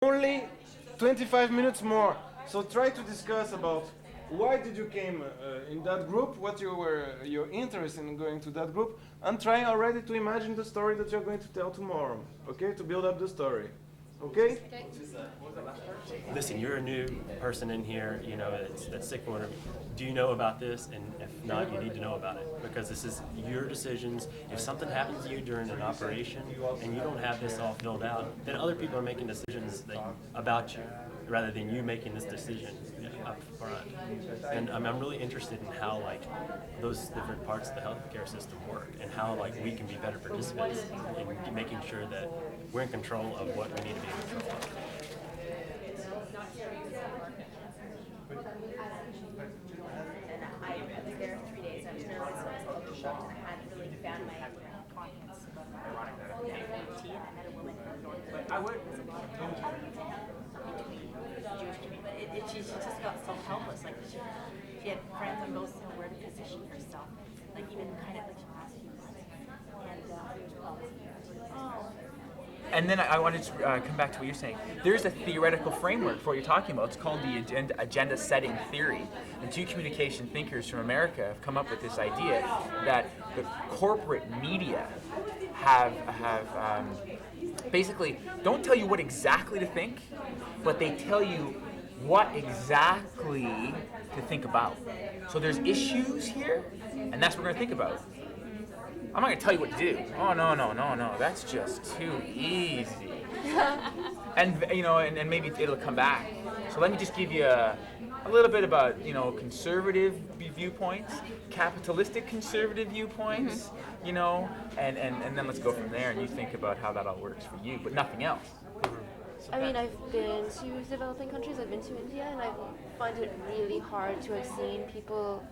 Only 25 minutes more. So try to discuss about why did you came in that group, what your interest in going to that group, and try already to imagine the story that you're going to tell tomorrow. Okay, to build up the story. Okay? Listen, you're a new person in here, you know, that's sick for it. Do you know about this? And if not, you need to know about it, because this is your decisions. If something happens to you during an operation and you don't have this all filled out, then other people are making decisions about you rather than you making this decision up front. And I'm really interested in how those different parts of the healthcare system work and how we can be better participants in making sure that we're in control of what we need to be in control of. I was there 3 days. I was nervous. I was culture shocked, and I hadn't really found my confidence. And I met a woman from North Carolina. It was a lot of Jewish community, but she just felt so helpless. She had friends on both sides where to position herself, even kind of the last few months. And then I wanted to come back to what you're saying. There's a theoretical framework for what you're talking about. It's called the agenda setting theory. And two communication thinkers from America have come up with this idea that the corporate media have basically don't tell you what exactly to think, but they tell you what exactly to think about. So there's issues here, and that's what we're going to think about. I'm not going to tell you what to do. Oh, no. That's just too easy. And, and maybe it'll come back. So let me just give you a little bit about, conservative viewpoints, capitalistic conservative viewpoints, and then let's go from there and you think about how that all works for you, but nothing else. I mean, I've been to developing countries, I've been to India, and I find it really hard to have seen people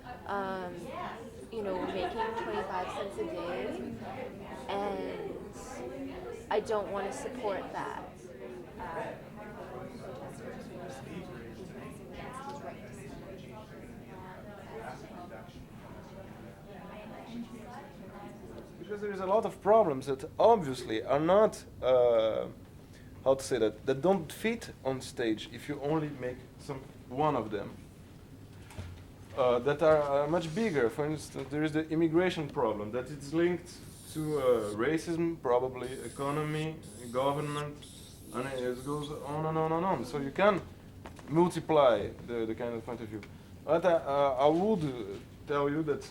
making 25 cents a day, and I don't want to support that. Because there is a lot of problems that obviously are not, that don't fit on stage if you only make one of them. That are much bigger. For instance, there is the immigration problem that is linked to racism, probably economy, government, and it goes on and on and on. So you can multiply the kind of point of view. But I would tell you that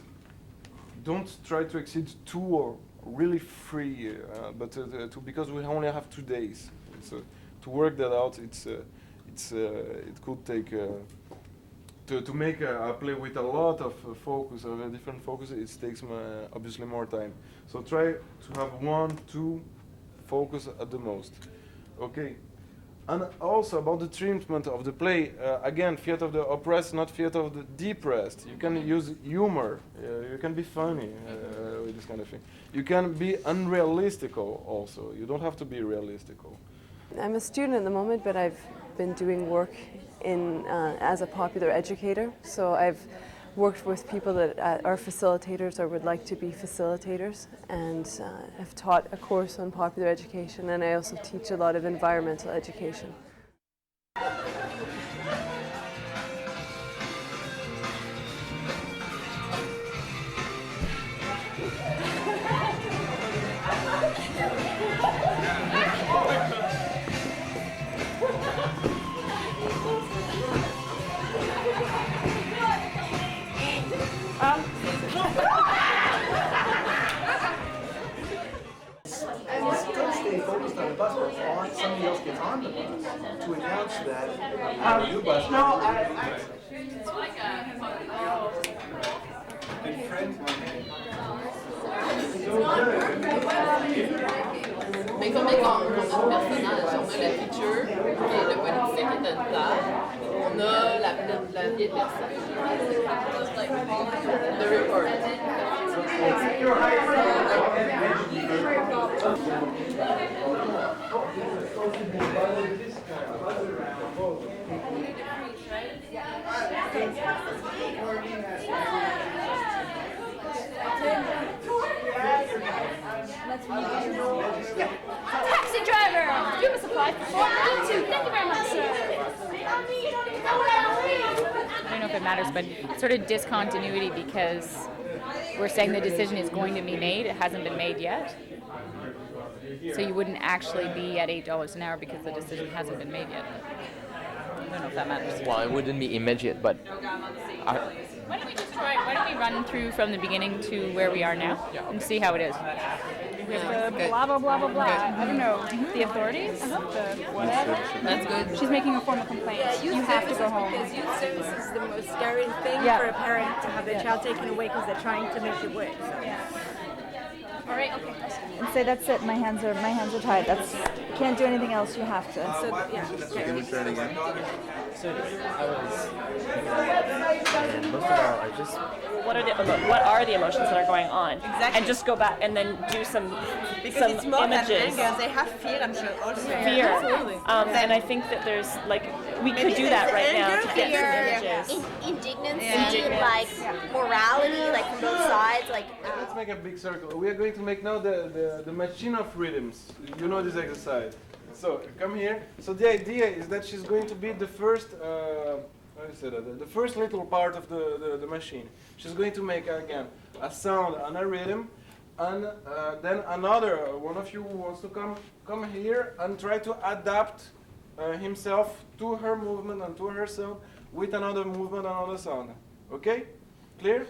don't try to exceed 2 or really 3, because we only have 2 days. To work that out, it could take. To make a play with a lot of focus, of a different focus, it takes obviously more time. So try to have 1, 2 focus at the most. Okay. And also about the treatment of the play, again, theater of the oppressed, not theater of the depressed. You can use humor, you can be funny with this kind of thing. You can be unrealistical also. You don't have to be realistical. I'm a student at the moment, but I've been doing work as a popular educator. So I've worked with people that are facilitators or would like to be facilitators, and have taught a course on popular education, and I also teach a lot of environmental education. Stay focused on the bus, but somebody else gets on the bus to announce that new bus. Mais comme quand on a le personnage, on a la feature, qui est le politicien qui est une table, on a la vieille personne. The report. Taxi driver, give us a 5 for 4 2. Thank you very much. matters, but sort of discontinuity because we're saying the decision is going to be made, it hasn't been made yet. So you wouldn't actually be at $8 an hour because the decision hasn't been made yet. I don't know if that matters. Well, it wouldn't be immediate, but Why don't we just try? Why don't we run through from the beginning to where we are now and see how it is? With the blah blah blah blah blah. I don't know. The authorities. The whatever. That's good. She's making a formal complaint. You have to go home. Because youth services is the most scary thing Yeah. for a parent to have their child taken away because they're trying to make it work. So. All right. Okay. And say that's it. My hands are tied. That's can't do anything else. You have to. So yeah. So I was, and most of all, I just, what are the emotions that are going on? Exactly. And just go back and then do some Because it's more images. than anger. They have fear, I'm sure, also. Fear. And I think that there's we could do that right now to get some images. Indignancy, like morality, like from both sides, like. Let's make a big circle. We are going to make now the machine of rhythms. You know this exercise. So come here. So the idea is that she's going to be the first, how do you say that? The first little part of the machine. She's going to make again a sound and a rhythm, and then another one of you who wants to come here and try to adapt himself to her movement and to her sound with another movement, another sound. Okay? Clear?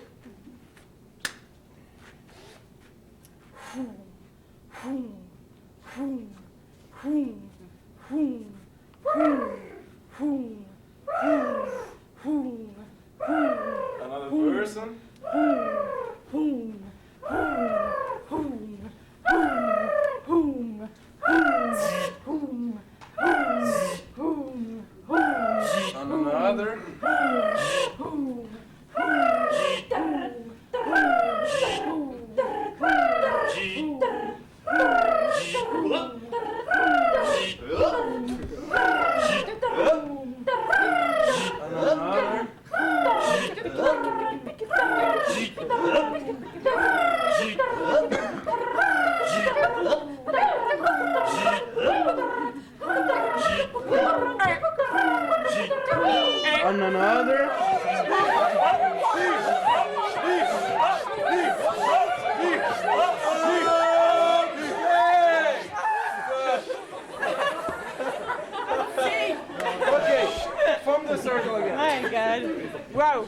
Another person. And another. And another. Okay, form the circle again. My God. Wow.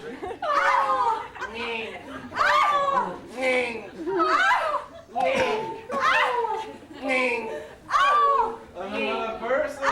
Another person.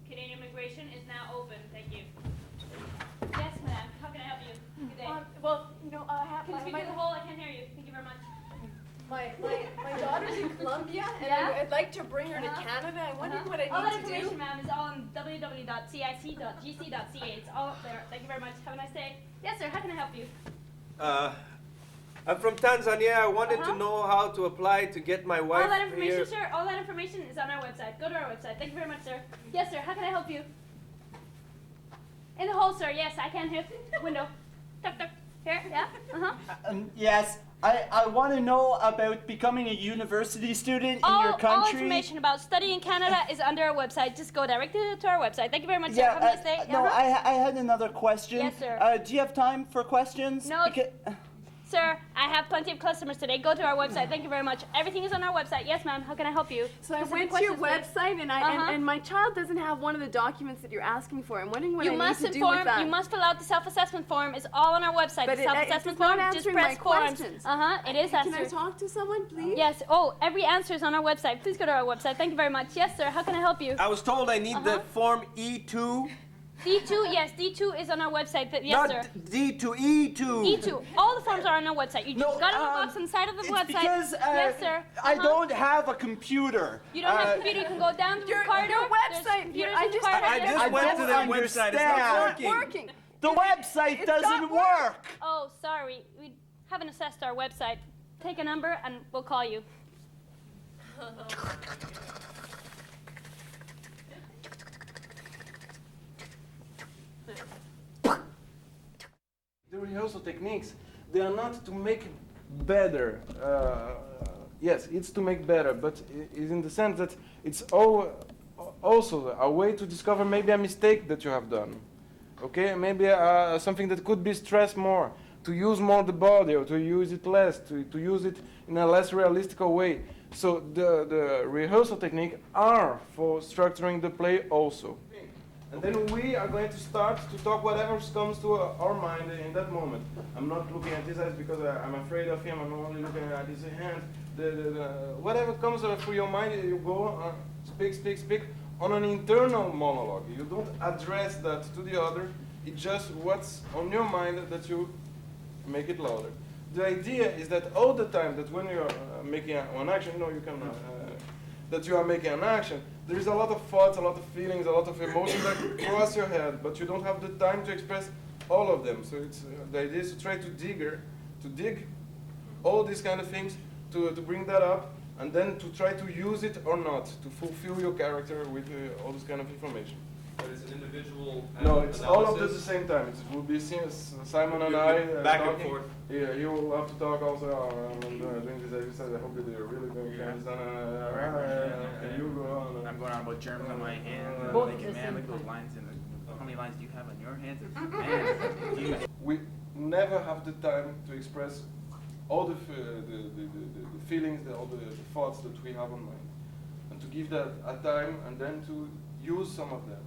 Canadian immigration is now open. Thank you. Yes, madam. How can I help you? Good day. Well, you know, I have Can you speak to the hole? I can't hear you. Thank you very much. My daughter's in Colombia, and Yeah? I'd like to bring her to Canada. I'm wondering what I All that need to information, do. ma'am, is all on www.cic.gc.ca. It's all up there. Thank you very much. Have a nice day. Yes, sir. How can I help you? I'm from Tanzania. I wanted to know how to apply to get my wife All that information, here. sir. All that information is on our website. Go to our website. Thank you very much, sir. Yes, sir. How can I help you? In the hole, sir. Yes, I can hit window. Tuck, tuck. Here. Yeah. Yes, I want to know about becoming a university student in your country. All information about studying in Canada is under our website. Just go directly to our website. Thank you very much, sir. Yeah, Have a nice day. no, I had another question. Yes, sir. Do you have time for questions? No. Sir, I have plenty of customers today. Go to our website. Thank you very much. Everything is on our website. Yes, ma'am. How can I help you? So I Specific went to your questions, please. website, and and my child doesn't have one of the documents that you're asking for. I'm wondering what You I must need to do with that. you must fill out the self-assessment form. It's all on our website. But the it's self-assessment not form. Just answering press my forms. questions. It is Can I answered. talk to someone, please? Yes. Oh, every answer is on our website. Please go to our website. Thank you very much. Yes, sir. How can I help you? I was told I need the form E2 D2, yes, D2 is on our website. Yes, Not sir. D2, E2. E2. All the forms are on our website. You just got in the box inside of the It's website. because yes, sir. I don't have a computer. You don't have a computer. You can go down to the corridor. Your There's website. computers I in the just- corridor. I just went to that website. It's not working. Working. The website doesn't work. Oh, sorry. We haven't assessed our website. Take a number and we'll call you. The rehearsal techniques, they are not to make it better. Yes, it's to make better, but it's in the sense that it's also a way to discover maybe a mistake that you have done. Okay, maybe something that could be stressed more, to use more the body or to use it less, to use it in a less realistic way. So the rehearsal technique are for structuring the play also. And then we are going to start to talk whatever comes to our mind in that moment. I'm not looking at his eyes because I'm afraid of him. I'm only looking at his hands. Whatever comes through your mind, you go speak on an internal monologue. You don't address that to the other. It's just what's on your mind that you make it louder. The idea is that all the time that when you're making an action, that you are making an action, there is a lot of thoughts, a lot of feelings, a lot of emotions that cross your head, but you don't have the time to express all of them. So it's the idea is to try to dig all these kind of things, to bring that up, and then to try to use it or not, to fulfill your character with all this kind of information. But it's an individual No, it's all of analysis? this at the same time. It will be Simon and You- I back and talking. forth. Yeah, you will have to talk also. I'm doing this exercise. I hope that you're really going to understand. And you go on. I'm going on about germs on my hands. And Both I'm thinking, at the man, same look at those time. lines in the. How many lines do you have on your hands? Man, We never have the time to express all the feelings, all the thoughts that we have on mind, and to give that a time, and then to use some of them.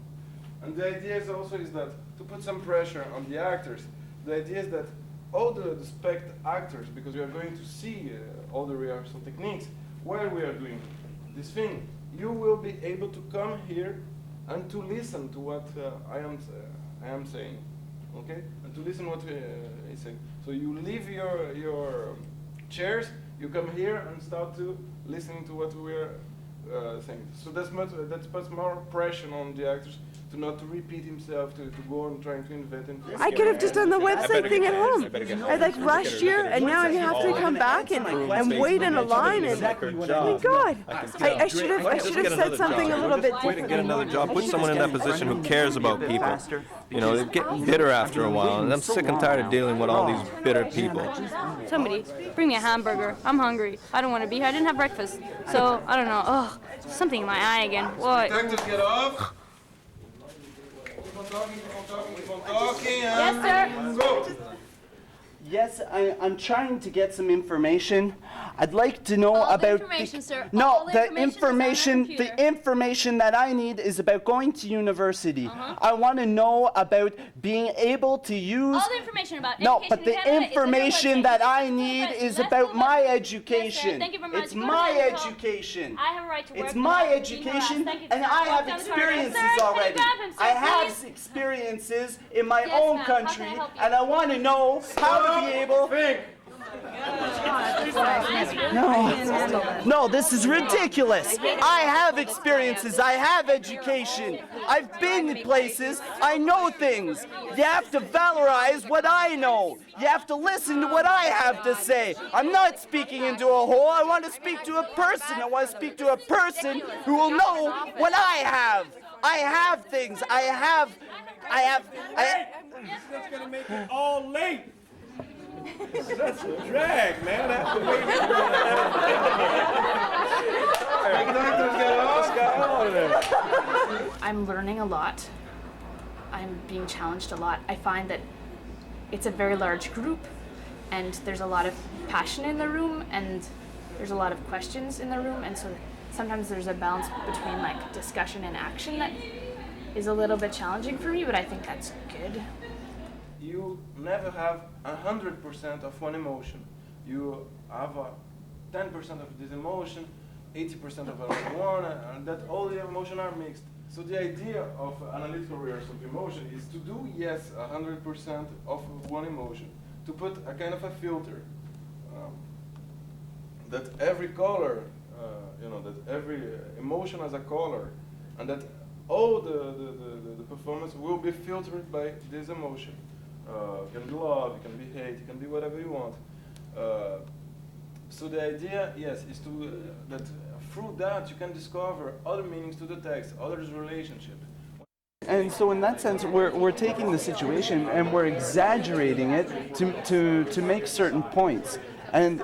And the idea is also that to put some pressure on the actors. The idea is that all the spect actors, because we are going to see all the rehearsal techniques while we are doing this thing, you will be able to come here and to listen to what I am saying, okay? And to listen what he's saying. So you leave your chairs, you come here and start to listening to what we are saying. So that puts more pressure on the actors to not to repeat himself, to go on trying to invent and I could have just done the website thing at home. I like rushed here, and now I have to come back and wait in a line. And oh my God, I should have said something a little bit Way to different. get another job. Put someone in that position who cares about people. You know, they get bitter after a while, and I'm sick and tired of dealing with all these bitter people. Somebody, bring me a hamburger. I'm hungry. I don't want to be here. I didn't have breakfast. So, I don't know. Oh, something in my eye again. What? Detectives, get off. Keep on talking. Yes, sir. Go. Yes, I'm trying to get some information. I'd like to know All the about information, sir. No, All the the information is on information the computer. information that I need is about going to university. I want to know about being able to use All the information about No, education but in the Canada is on your information website. that You I just go to need the is website. about my Yes, sir. education. Thank you very much. It's Go to my the hall. education. I have a right to work. It's and my not be education, harassed. Thank you, and sir. I Walk have down the corridor. experiences Sir, can you already. grab him, sir, I have please? experiences in my Yes, own ma'am. How can I country, help you? and I want to know how to be able. No, this is ridiculous. I have experiences. I have education. I've been places. I know things. You have to valorize what I know. You have to listen to what I have to say. I'm not speaking into a hole. I want to speak to a person. I want to speak to a person who will know what I have. I have things. That's gonna make it all late. That's a drag, man. I have to wait I'm learning a lot. I'm being challenged a lot. I find that it's a very large group, and there's a lot of passion in the room, and there's a lot of questions in the room, and so sometimes there's a balance between like discussion and action that is a little bit challenging for me, but I think that's good. You never have 100% of one emotion. You have 10% of this emotion, 80% of another one, and that all the emotions are mixed. So the idea of analytical rehearsal of emotion is to do, yes, 100% of one emotion, to put a kind of a filter, that every color, that every emotion has a color, and that all the performance will be filtered by this emotion. It can be love, it can be hate, it can be whatever you want. So the idea, yes, is to that through that you can discover other meanings to the text, others' relationship. And so in that sense, we're taking the situation and we're exaggerating it to make certain points. And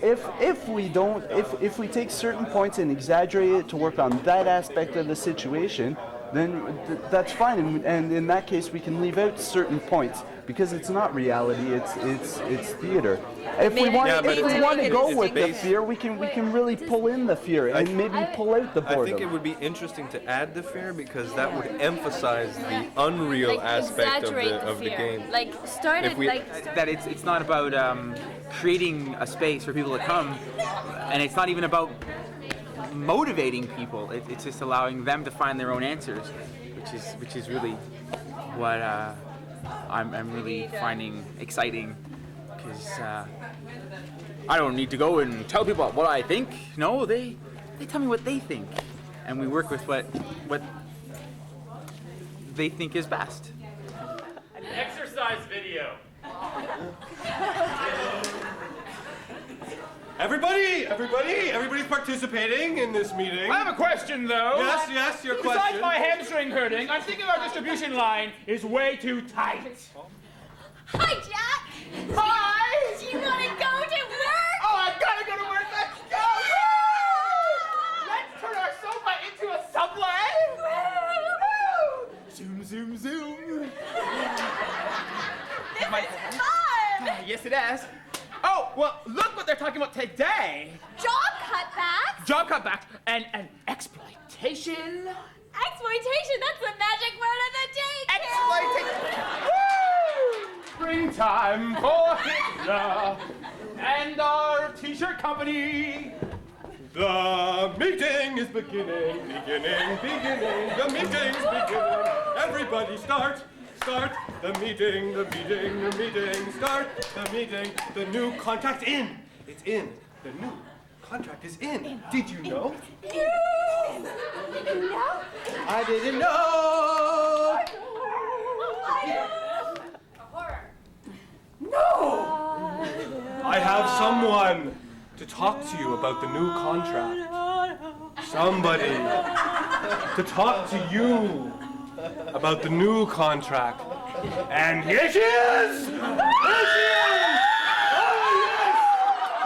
if we take certain points and exaggerate it to work on that aspect of the situation, then that's fine. And in that case, we can leave out certain points because it's not reality. It's theater. If we want to go with the fear, we can really pull in the fear and maybe pull out the boredom. I think it would be interesting to add the fear because that would emphasize the unreal aspect of the game. Like that it's not about creating a space for people to come, and it's not even about motivating people. It's just allowing them to find their own answers, which is really what I'm really finding exciting, because I don't need to go and tell people what I think. No, they tell me what they think, and we work with what they think is best. An exercise video. Everybody's participating in this meeting. I have a question, though. Yes, your question. Besides my hamstring hurting, I'm thinking our distribution line is way too tight. Hi, Jack! Hi! Do you want to go to work? Oh, I gotta go to work. Let's go! Woo! Let's turn our sofa into a subway. Zoom, zoom, zoom. This is fun! Yes, it is. Oh, well, look what they're talking about today. Job cutbacks? Job cutbacks and exploitation. Exploitation, that's the magic word of the day, Exploitation. Woo! Springtime for Hitler and our t-shirt company. The meeting is beginning. The meeting's beginning. Everybody start the meeting, start the meeting. The new contract's in. It's in. The new contract is in. Did you know? Did you know? I didn't know. A horror. No! I have someone to talk to you about the new contract. Somebody to talk to you about the new contract. And here she is! Here she is! Oh, yes!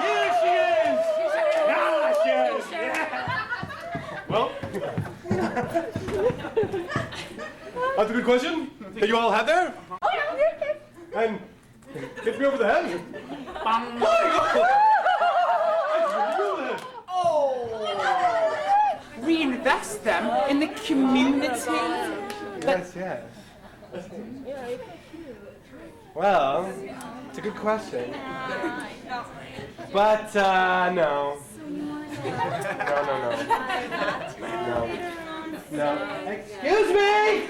Here she is! Yeah, she is! Yeah. Well, that's a good question that you all had there. And hit me over the head. Reinvest them in the community. Yes. Well, it's a good question. But, no. No. Excuse me!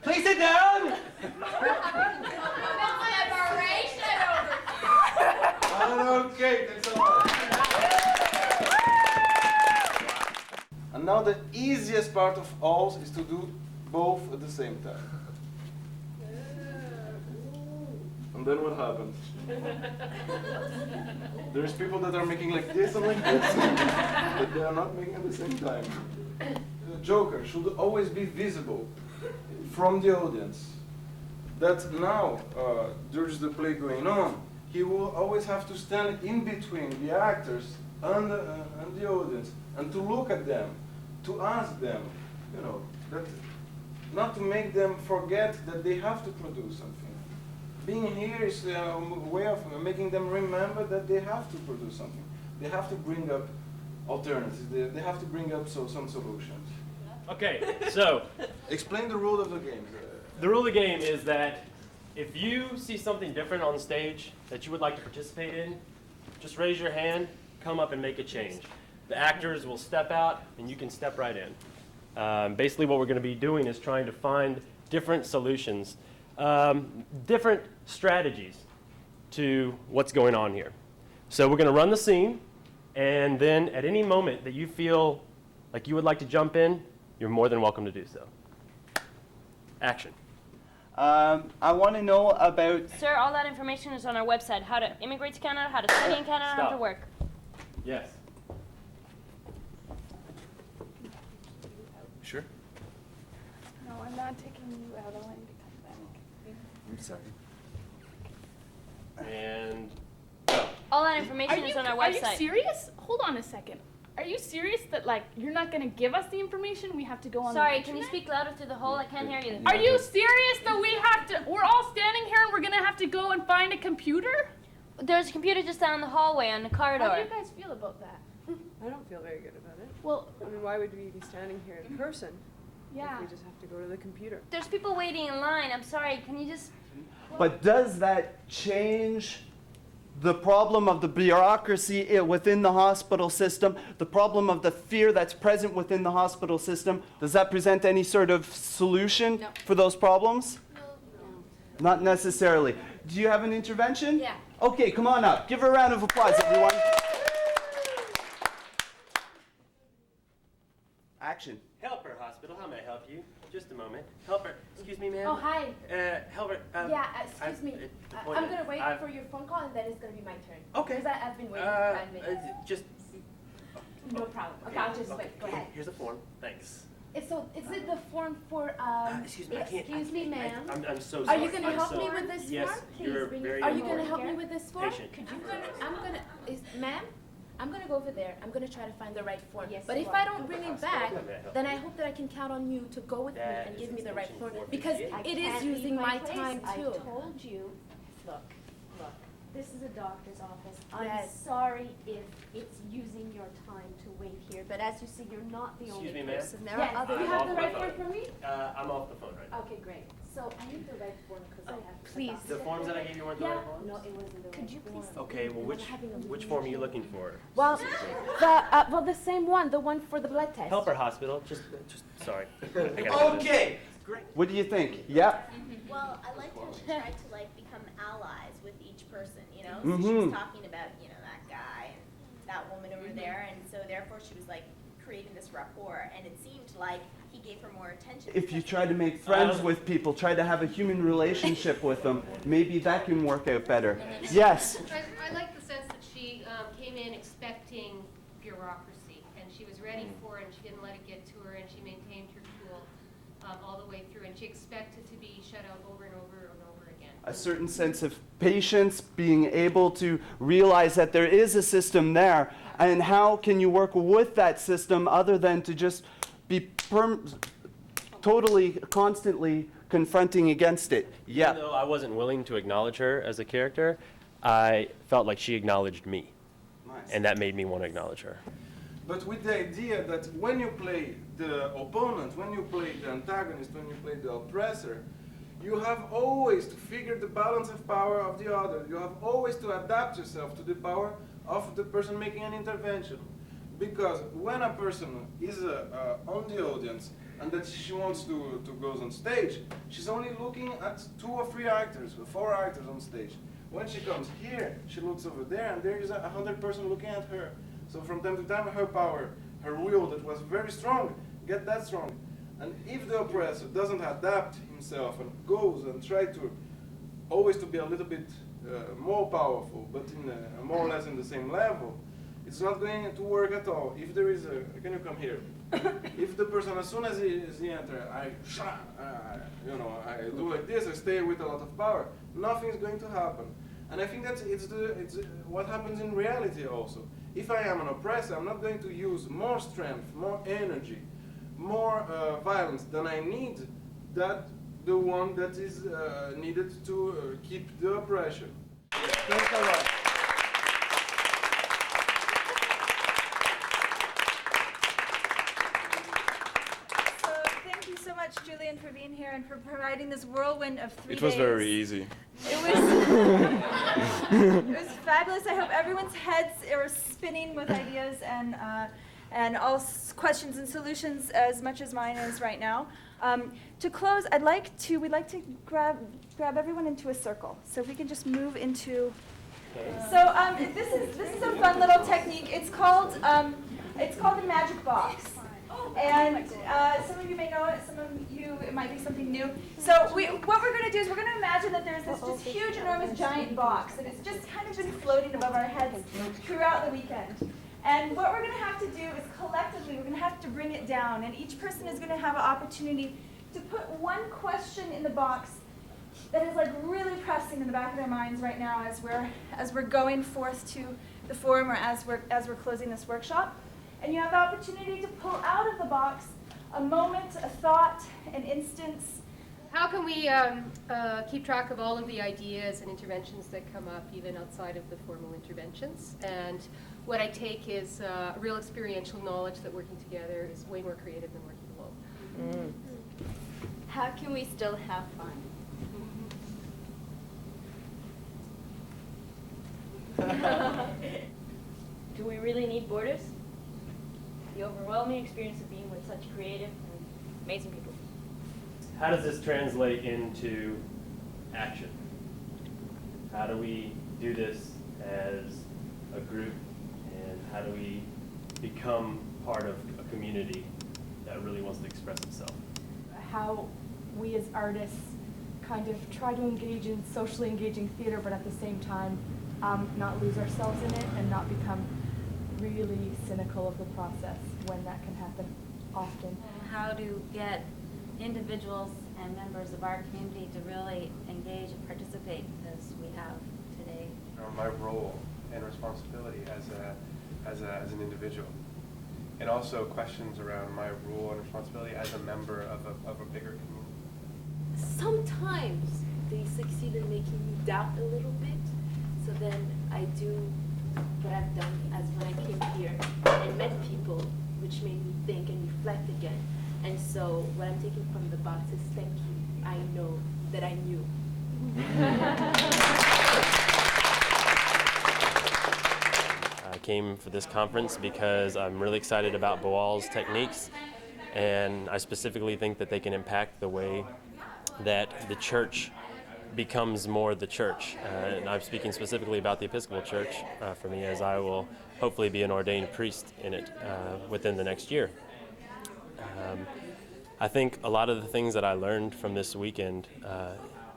Please sit down! Okay, that's all. And now the easiest part of all is to do both at the same time. And then what happens? There's people that are making like this and like this, but they are not making at the same time. The Joker should always be visible from the audience. That now, there's the play going on, he will always have to stand in between the actors and the audience, and to look at them, to ask them, that not to make them forget that they have to produce something. Being here is a way of making them remember that they have to produce something. They have to bring up alternatives. They have to bring up some solutions. Okay, so explain the rule of the game. The rule of the game is that if you see something different on stage that you would like to participate in, just raise your hand come up and make a change. The actors will step out, and you can step right in. Basically, what we're going to be doing is trying to find different solutions, different strategies to what's going on here. So we're going to run the scene, and then at any moment that you feel like you would like to jump in, you're more than welcome to do so. Action. I want to know about... Sir, all that information is on our website. How to immigrate to Canada, how to study in Canada, how to work. Yes. Sure. No, I'm not taking you out. I want you to come back. I'm sorry. And all that information is on our website. Are you serious? Hold on a second. Are you serious that like you're not gonna give us the information? We have to go on. Sorry, the can you speak louder through the hole? I can't hear you. Are you serious that we have to? We're all standing here and we're gonna have to go and find a computer? There's a computer just down the hallway on the corridor. How do you guys feel about that? I don't feel very good about it. Well, I mean, why would we be standing here in person? Yeah. If we just have to go to the computer. There's people waiting in line. I'm sorry. Can you just? But does that change the problem of the bureaucracy within the hospital system, the problem of the fear that's present within the hospital system? Does that present any sort of solution for those problems? No. Not necessarily. Do you have an intervention? Yeah. Okay, come on up. Give her a round of applause, everyone. Action. Helper Hospital, how may I help you? Just a moment. Helper, excuse me, ma'am. Oh, hi. Helper. Excuse me. I'm going to wait for your phone call and then it's going to be my turn. Okay. Because I've been waiting for 5 minutes. Just. No problem. Okay, I'll just wait. Go ahead. Here's the form. Thanks. Is it the form for, Excuse me, I can't. Excuse me, ma'am. I'm so sorry. Are you going to help me with this yes, form? You're very Are you going to help me with this form? Patient. Ma'am? I'm going to go over there. I'm going to try to find the right form. Yes, but you if are. I don't bring it back, then I hope that I can count on you to go with me and give me the right form. Because it is using my time too. I told you, look, this is a doctor's office. I'm Yes. sorry if it's using your time to wait here, but as you see, you're not the only Excuse me, ma'am. person. There Yes. are other. You have the right form for me? I'm off the phone right now. Okay, great. So I need the right form because I have. Please. The forms that I gave you weren't the right forms? No, it wasn't the right. Could you please? Okay, well, which form are you looking for? Well, the same one, the one for the blood test. Helper Hospital, just sorry. I gotta do this. Okay. Great. What do you think? Yeah? Well, I like to try to become allies with each person, you know? Mhm. So she was talking about, that guy and that woman over there, and so therefore she was creating this rapport, and it seemed like he gave her more attention. If you try to make friends with people, try to have a human relationship with them, maybe that can work out better. Yes? I like the sense that she came in expecting bureaucracy, and she was ready for it, and she didn't let it get to her, and she maintained her cool all the way through, and she expected to be shut out over and over and over again. A certain sense of patience, being able to realize that there is a system there, and how can you work with that system other than to just be totally, constantly confronting against it. Yeah. Even though I wasn't willing to acknowledge her as a character, I felt like she acknowledged me. Nice. And that made me want to acknowledge her. But with the idea that when you play the opponent, when you play the antagonist, when you play the oppressor, you have always to figure the balance of power of the other. You have always to adapt yourself to the power of the person making an intervention. Because when a person is on the audience and that she wants to go on stage, she's only looking at 2 or 3 actors, or 4 actors on stage. When she comes here, she looks over there and there is 100 person looking at her. So from time to time her power, her will that was very strong, get that strong. And if the oppressor doesn't adapt himself and goes and try to always to be a little bit more powerful, but in more or less in the same level, it's not going to work at all. If there is can you come here? If the person, as soon as he enters, I do like this, I stay with a lot of power, nothing is going to happen. And I think that's it's what happens in reality also. If I am an oppressor, I'm not going to use more strength, more energy, more violence than I need, that the one that is needed to keep the oppression. Thanks a lot. Thank you so much, Julian, for being here and for providing this whirlwind of 3 days. It was very easy. It It was fabulous. I hope everyone's heads are spinning with ideas and all questions and solutions as much as mine is right now. To close, we'd like to grab everyone into a circle. So if we can just move into. So this is a fun little technique. It's called the magic box. And some of you may know it, some of you, it might be something new. So what we're going to do is we're going to imagine that there's this just huge, enormous, giant box, and it's just kind of been floating above our heads throughout the weekend. And what we're going to have to do is collectively, we're going to have to bring it down, and each person is going to have an opportunity to put one question in the box that is like really pressing in the back of their minds right now as we're going forth to the forum or as we're closing this workshop. And you have the opportunity to pull out of the box a moment, a thought, an instance. How can we keep track of all of the ideas and interventions that come up even outside of the formal interventions? And what I take is real experiential knowledge that working together is way more creative than working alone. How can we still have fun? Do we really need borders? The overwhelming experience of being with such creative and amazing people. How does this translate into action? How do we do this as a group, and how do we become part of a community that really wants to express itself? How we as artists kind of try to engage in socially engaging theater, but at the same time not lose ourselves in it and not become really cynical of the process when that can happen often. How to get individuals and members of our community to really engage and participate as we have today. My role and responsibility as an individual, and also questions around my role and responsibility as a member of a bigger community. Sometimes they succeed in making me doubt a little bit, so then I do what I've done as when I came here and met people, which made me think and reflect again. And so what I'm taking from the box is thank you. I know that I knew. I came for this conference because I'm really excited about Boal's techniques, and I specifically think that they can impact the way that the church becomes more the church. And I'm speaking specifically about the Episcopal Church for me, as I will hopefully be an ordained priest in it within the next year. I think a lot of the things that I learned from this weekend,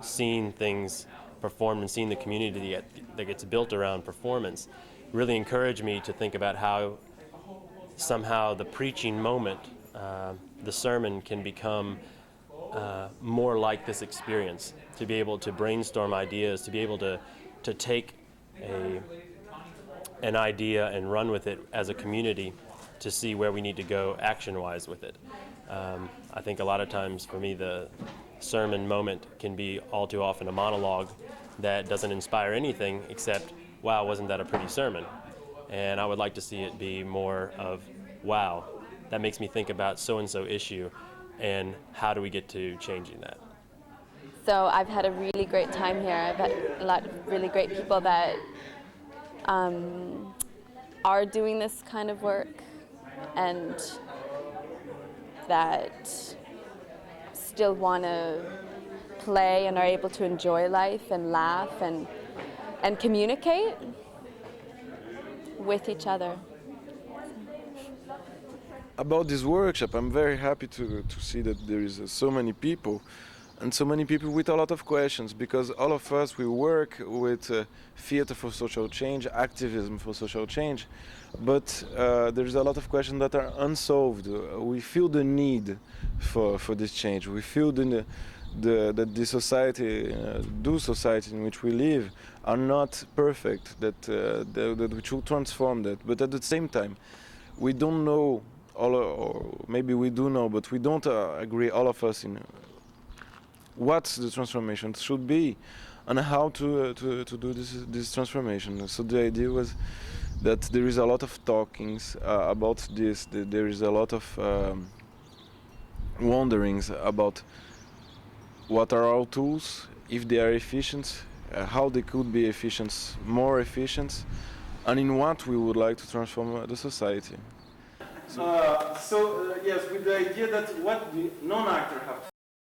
seeing things performed and seeing the community that gets built around performance, really encouraged me to think about how somehow the preaching moment, the sermon, can become more like this experience, to be able to brainstorm ideas, to be able to take an idea and run with it as a community to see where we need to go action-wise with it. I think a lot of times for me the sermon moment can be all too often a monologue that doesn't inspire anything except, wow, wasn't that a pretty sermon? And I would like to see it be more of, wow, that makes me think about so-and-so issue, and how do we get to changing that? So I've had a really great time here. I've had a lot of really great people that are doing this kind of work and that still want to play and are able to enjoy life and laugh and communicate with each other. About this workshop, I'm very happy to see that there is so many people, and so many people with a lot of questions, because all of us, we work with theater for social change, activism for social change, but there's a lot of questions that are unsolved. We feel the need for this change. We feel that the society, society in which we live, are not perfect, that we should transform that. But at the same time, we don't know, or maybe we do know, but we don't agree, all of us, in what the transformation should be and how to do this transformation. So the idea was that there is a lot of talkings about this, there is a lot of wonderings about what are our tools, if they are efficient, how they could be efficient, more efficient, and in what we would like to transform the society. Yes, with the idea that what the non-actor have to